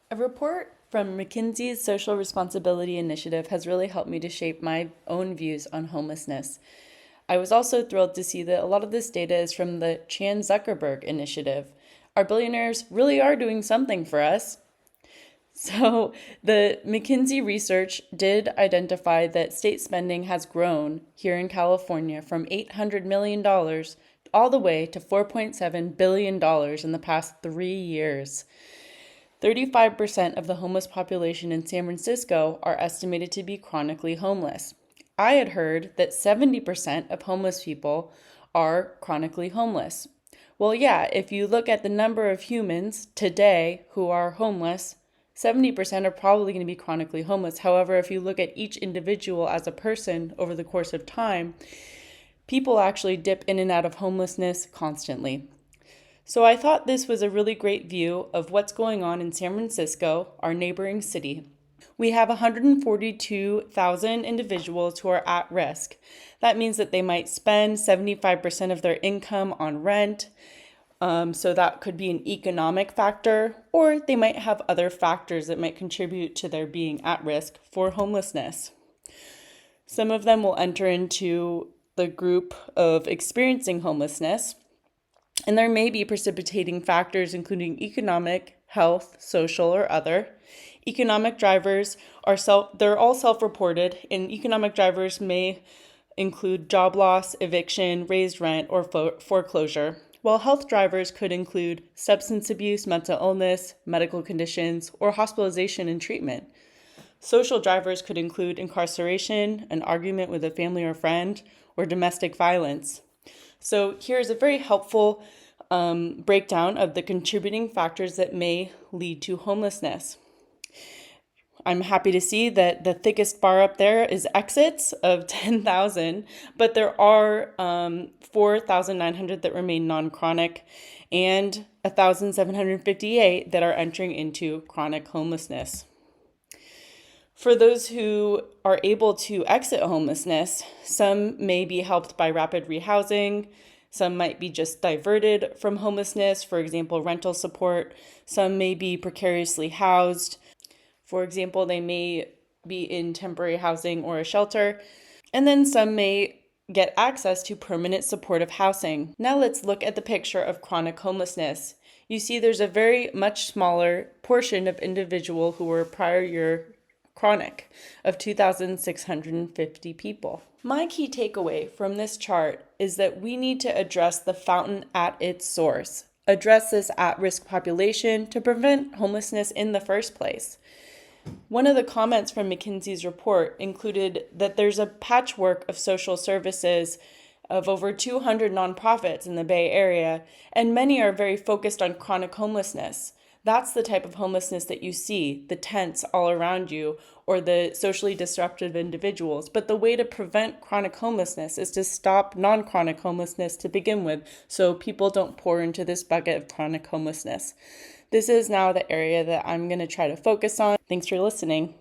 A report from McKinsey's Social Responsibility Initiative has really helped me to shape my own views on homelessness. I was also thrilled to see that a lot of this data is from the Chan Zuckerberg Initiative. Our billionaires really are doing something for us. So, the McKinsey research did identify that state spending has grown here in California from $800 million all the way to $4.7 billion in the past 3 years. 35% of the homeless population in San Francisco are estimated to be chronically homeless. I had heard that 70% of homeless people are chronically homeless. Well, yeah, if you look at the number of humans today who are homeless, 70% are probably going to be chronically homeless. However, if you look at each individual as a person over the course of time, people actually dip in and out of homelessness constantly. So I thought this was a really great view of what's going on in San Francisco, our neighboring city. We have 142,000 individuals who are at risk. That means that they might spend 75% of their income on rent. So that could be an economic factor, or they might have other factors that might contribute to their being at risk for homelessness. Some of them will enter into the group of experiencing homelessness, and there may be precipitating factors including economic, health, social, or other. Economic drivers they're all self-reported, and economic drivers may include job loss, eviction, raised rent, or foreclosure, while health drivers could include substance abuse, mental illness, medical conditions, or hospitalization and treatment. Social drivers could include incarceration, an argument with a family or friend, or domestic violence. So here's a very helpful breakdown of the contributing factors that may lead to homelessness. I'm happy to see that the thickest bar up there is exits of 10,000, but there are 4,900 that remain non-chronic and 1,758 that are entering into chronic homelessness. For those who are able to exit homelessness, some may be helped by rapid rehousing. Some might be just diverted from homelessness, for example, rental support. Some may be precariously housed. For example, they may be in temporary housing or a shelter. And then some may get access to permanent supportive housing. Now let's look at the picture of chronic homelessness. You see there's a very much smaller portion of individual who were prior year chronic of 2,650 people. My key takeaway from this chart is that we need to address the fountain at its source, address this at-risk population to prevent homelessness in the first place. One of the comments from McKinsey's report included that there's a patchwork of social services of over 200 nonprofits in the Bay Area, and many are very focused on chronic homelessness. That's the type of homelessness that you see, the tents all around you, or the socially disruptive individuals. But the way to prevent chronic homelessness is to stop non-chronic homelessness to begin with, so people don't pour into this bucket of chronic homelessness. This is now the area that I'm going to try to focus on. Thanks for listening.